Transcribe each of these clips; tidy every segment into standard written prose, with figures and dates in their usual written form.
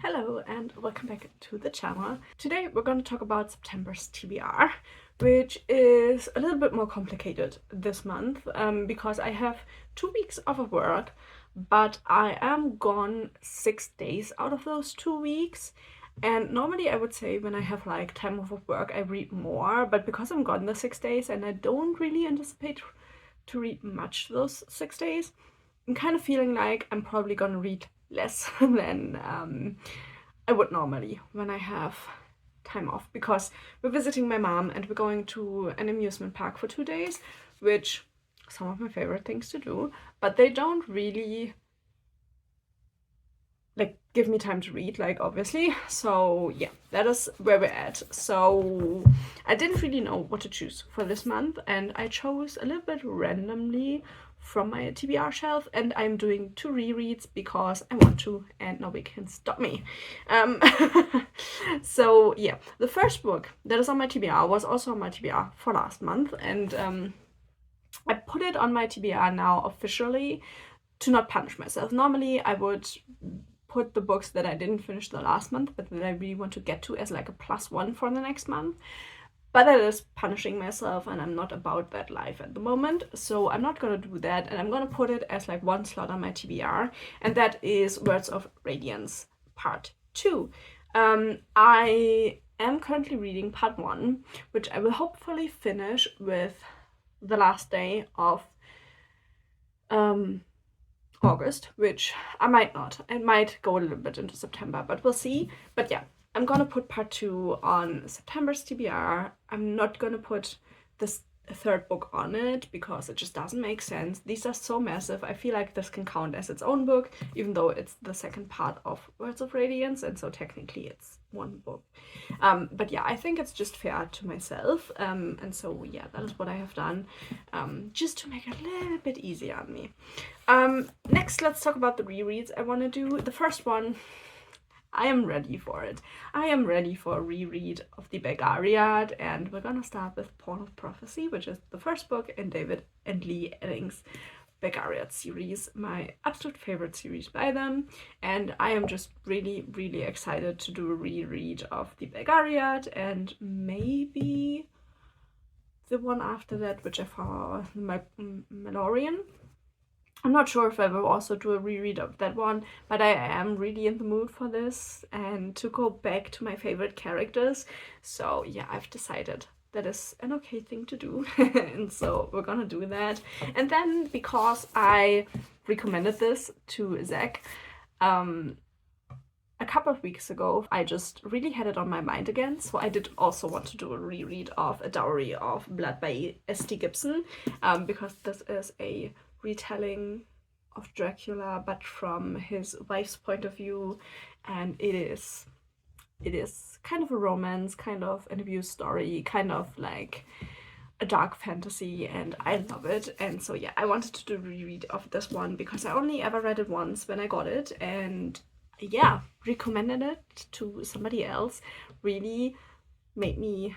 Hello and welcome back to the channel. Today we're going to talk about September's TBR, which is a little bit more complicated this month because I have 2 weeks off of work, but I am gone 6 days out of those 2 weeks. And normally I would say when I have like time off of work I read more, but because I'm gone the 6 days and I don't really anticipate to read much those 6 days, I'm kind of feeling like I'm probably gonna read less than I would normally when I have time off, because we're visiting my mom and we're going to an amusement park for 2 days, which some of my favorite things to do, but they don't really like give me time to read, like obviously. So yeah, that is where we're at. So I didn't really know what to choose for this month and I chose a little bit randomly from my TBR shelf, and I'm doing 2 rereads because I want to and nobody can stop me. So yeah, the first book that is on my TBR was also on my TBR for last month, and I put it on my TBR now officially to not punish myself. Normally I would put the books that I didn't finish the last month but that I really want to get to as like a +1 for the next month. But that is punishing myself and I'm not about that life at the moment. So I'm not gonna do that, and I'm gonna put it as like 1 slot on my TBR, and that is Words of Radiance Part 2. I am currently reading Part 1, which I will hopefully finish with the last day of August, which I might not. It might go a little bit into September, but we'll see. But yeah, I'm gonna put Part 2 on September's TBR. I'm not gonna put this third book on it because it just doesn't make sense. These are so massive. I feel like this can count as its own book, even though it's the second part of Words of Radiance, and so technically it's one book. But yeah, I think it's just fair to myself. And so yeah, that is what I have done, just to make it a little bit easier on me. Next, let's talk about the rereads I want to do. The first one, I am ready for it. I am ready for a reread of the Belgariad, and we're gonna start with Pawn of Prophecy, which is the first book in David and Lee Eddings' Belgariad series, my absolute favorite series by them, and I am just really, really excited to do a reread of the Belgariad, and maybe the one after that, which I found my Malorian. I'm not sure if I will also do a reread of that one, but I am really in the mood for this and to go back to my favorite characters. So yeah, I've decided that is an okay thing to do, and so we're gonna do that. And then, because I recommended this to Zach a couple of weeks ago, I just really had it on my mind again, so I did also want to do a reread of A Dowry of Blood by S.T. Gibson, because this is a retelling of Dracula but from his wife's point of view, and it is kind of a romance, kind of an abuse story, kind of like a dark fantasy, and I love it. And so yeah, I wanted to do a reread of this one because I only ever read it once when I got it, and yeah, recommended it to somebody else really made me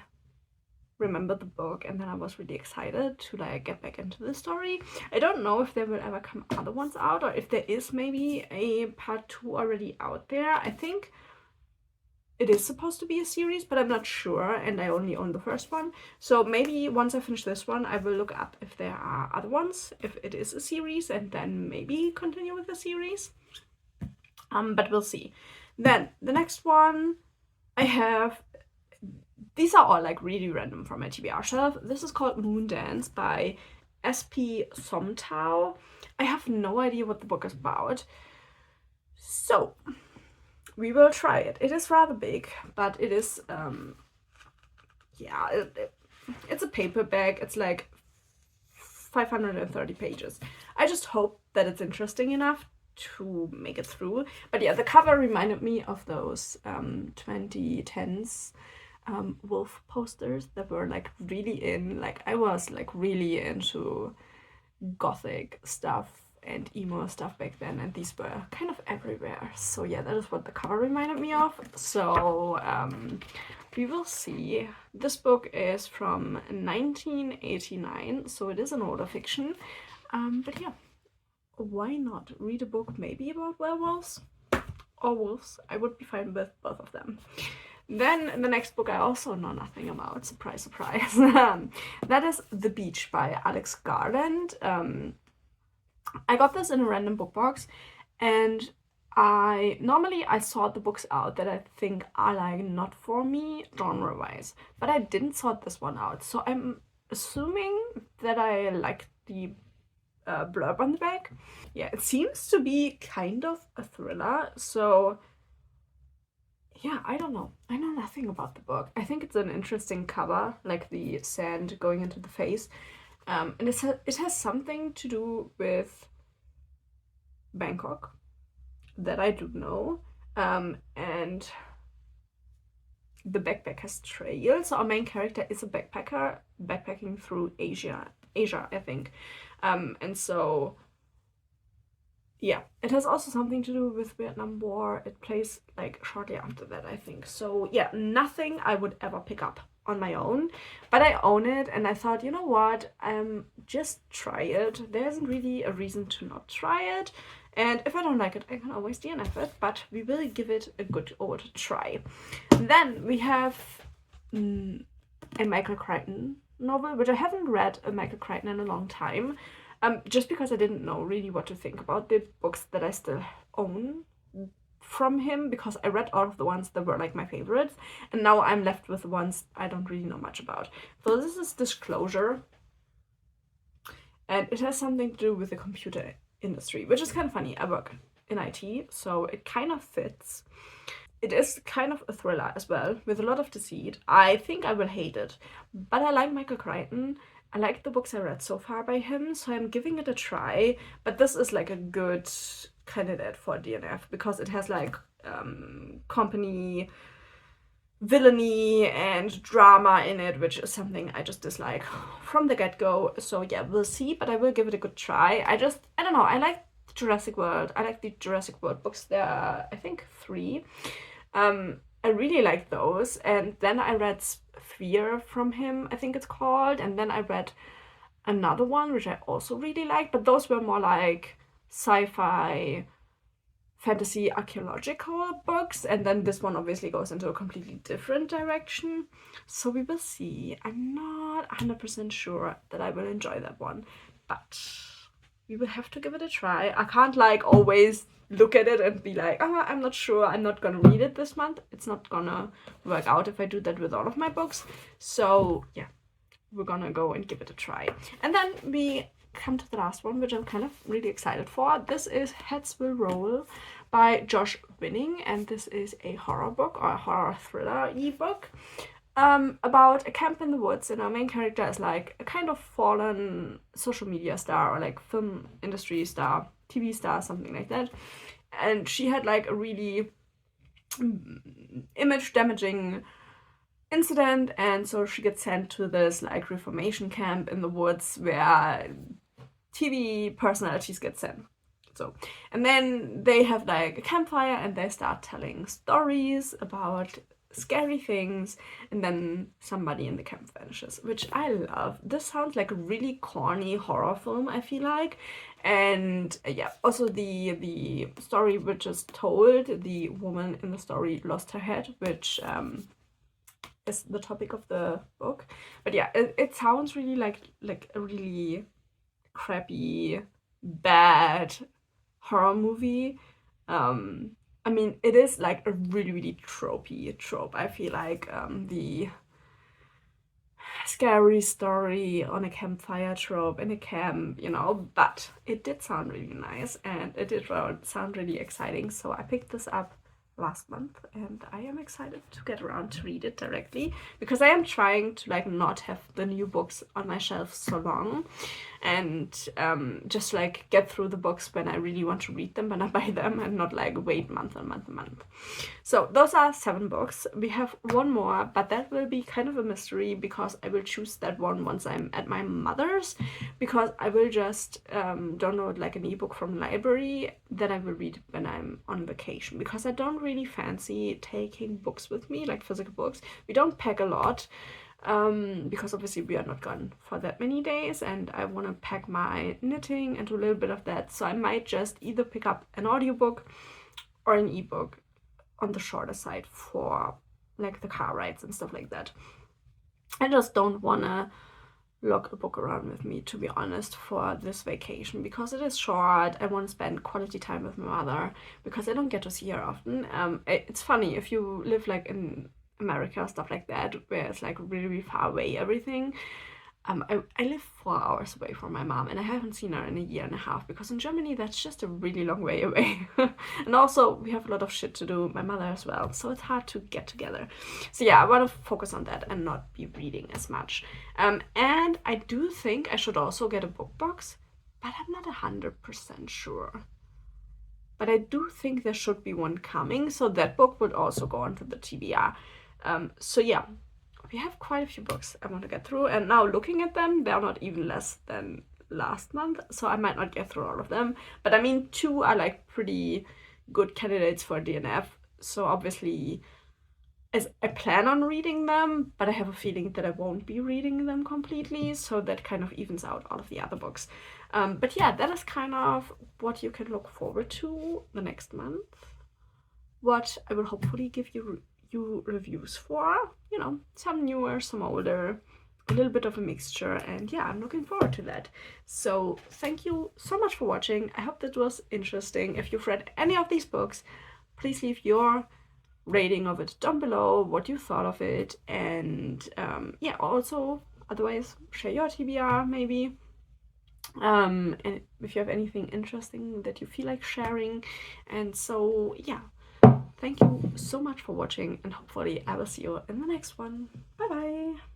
remember the book, and then I was really excited to like get back into the story. I don't know if there will ever come other ones out, or if there is maybe a Part 2 already out there. I think it is supposed to be a series, but I'm not sure, and I only own the first one. So maybe once I finish this one, I will look up if there are other ones, if it is a series, and then maybe continue with the series. But we'll see. Then the next one I have, these are all like really random from my TBR shelf. This is called Moondance by S.P. Somtow. I have no idea what the book is about, so we will try it. It is rather big, but it is yeah, it's a paperback. It's like 530 pages. I just hope that it's interesting enough to make it through. But yeah, the cover reminded me of those 2010s wolf posters that were like really in, like I was like really into gothic stuff and emo stuff back then, and these were kind of everywhere. So yeah, that is what the cover reminded me of. So we will see. This book is from 1989, so it is an older fiction, but yeah, why not read a book maybe about werewolves? or wolves. I would be fine with both of them. Then the next book I also know nothing about, surprise, surprise. That is The Beach by Alex Garland. I got this in a random book box, and I sort the books out that I think are like not for me genre-wise, but I didn't sort this one out, so I'm assuming that I like the blurb on the back. Yeah, it seems to be kind of a thriller, so yeah, I don't know. I know nothing about the book. I think it's an interesting cover, like the sand going into the face. And it has something to do with Bangkok that I do know. And the backpacker's trail. So our main character is a backpacker backpacking through Asia, I think. And so yeah, it has also something to do with Vietnam War. It plays like shortly after that, I think. So yeah, nothing I would ever pick up on my own, but I own it, and I thought, you know what, just try it. There isn't really a reason to not try it, and if I don't like it, I can always DNF it, but we will give it a good old try. Then we have a Michael Crichton novel, which I haven't read a Michael Crichton in a long time. Just because I didn't know really what to think about the books that I still own from him, because I read all of the ones that were like my favorites, and now I'm left with the ones I don't really know much about. So this is Disclosure, and it has something to do with the computer industry, which is kind of funny. I work in IT, so it kind of fits. It is kind of a thriller as well, with a lot of deceit. I think I will hate it, but I like Michael Crichton. I like the books I read so far by him, so I'm giving it a try. But this is like a good candidate for DNF, because it has like company villainy and drama in it, which is something I just dislike from the get-go. So yeah, we'll see, but I will give it a good try. I don't know, I like Jurassic World. I like the Jurassic World books. There are, I think, 3. I really like those. And then I read Sphere from him, I think it's called. And then I read another one, which I also really liked. But those were more like sci-fi, fantasy, archaeological books. And then this one obviously goes into a completely different direction. So we will see. I'm not 100% sure that I will enjoy that one. But we will have to give it a try. I can't like always look at it and be like, oh, I'm not sure, I'm not gonna read it this month. It's not gonna work out if I do that with all of my books. So yeah, we're gonna go and give it a try. And then we come to the last one, which I'm kind of really excited for. This is Heads Will Roll by Josh Winning, and this is a horror book, or a horror thriller ebook. About a camp in the woods, and our main character is like a kind of fallen social media star, or like film industry star, TV star, something like that. And she had like a really image damaging incident, and so she gets sent to this like reformation camp in the woods where TV personalities get sent. So, and then they have like a campfire, and they start telling stories about scary things, and then somebody in the camp vanishes, which I love. This sounds like a really corny horror film, I feel like. And yeah, also the story which is told, the woman in the story lost her head, which is the topic of the book. But yeah, it sounds really like a really crappy, bad horror movie. I mean, it is like a really, really tropey trope. I feel like the scary story on a campfire trope in a camp, you know, but it did sound really nice, and it did sound really exciting. So I picked this up last month, and I am excited to get around to read it directly, because I am trying to like not have the new books on my shelf so long, and just like get through the books when I really want to read them, when I buy them, and not like wait month and month and month. So those are 7 books. We have one more, but that will be kind of a mystery, because I will choose that one once I'm at my mother's, because I will just download like an ebook from the library that I will read when I'm on vacation, because I don't really fancy taking books with me, like physical books. We don't pack a lot, because obviously we are not gone for that many days, and I want to pack my knitting and do a little bit of that. So I might just either pick up an audiobook, or an ebook on the shorter side for like the car rides and stuff like that. I just don't wanna lug a book around with me, to be honest, for this vacation, because it is short. I want to spend quality time with my mother because I don't get to see her often. It's funny if you live like in America, stuff like that, where it's like really, really far away, everything. I live 4 hours away from my mom, and I haven't seen her in a year and a half, because in Germany that's just a really long way away. And also we have a lot of shit to do, my mother as well, so it's hard to get together. So yeah, I want to focus on that and not be reading as much. And I do think I should also get a book box, but I'm not 100% sure. But I do think there should be one coming, so that book would also go onto the TBR. So yeah, we have quite a few books I want to get through, and now looking at them, they're not even less than last month, so I might not get through all of them. But I mean, 2 are like pretty good candidates for DNF, so obviously as I plan on reading them, but I have a feeling that I won't be reading them completely, so that kind of evens out all of the other books. But yeah, that is kind of what you can look forward to the next month. What I will hopefully give you reviews for, you know, some newer, some older, a little bit of a mixture, and yeah, I'm looking forward to that. So thank you so much for watching. I hope that was interesting. If you've read any of these books, please leave your rating of it down below, what you thought of it, and yeah, also otherwise share your TBR maybe. And if you have anything interesting that you feel like sharing. And so yeah, thank you so much for watching, and hopefully I will see you in the next one. Bye bye!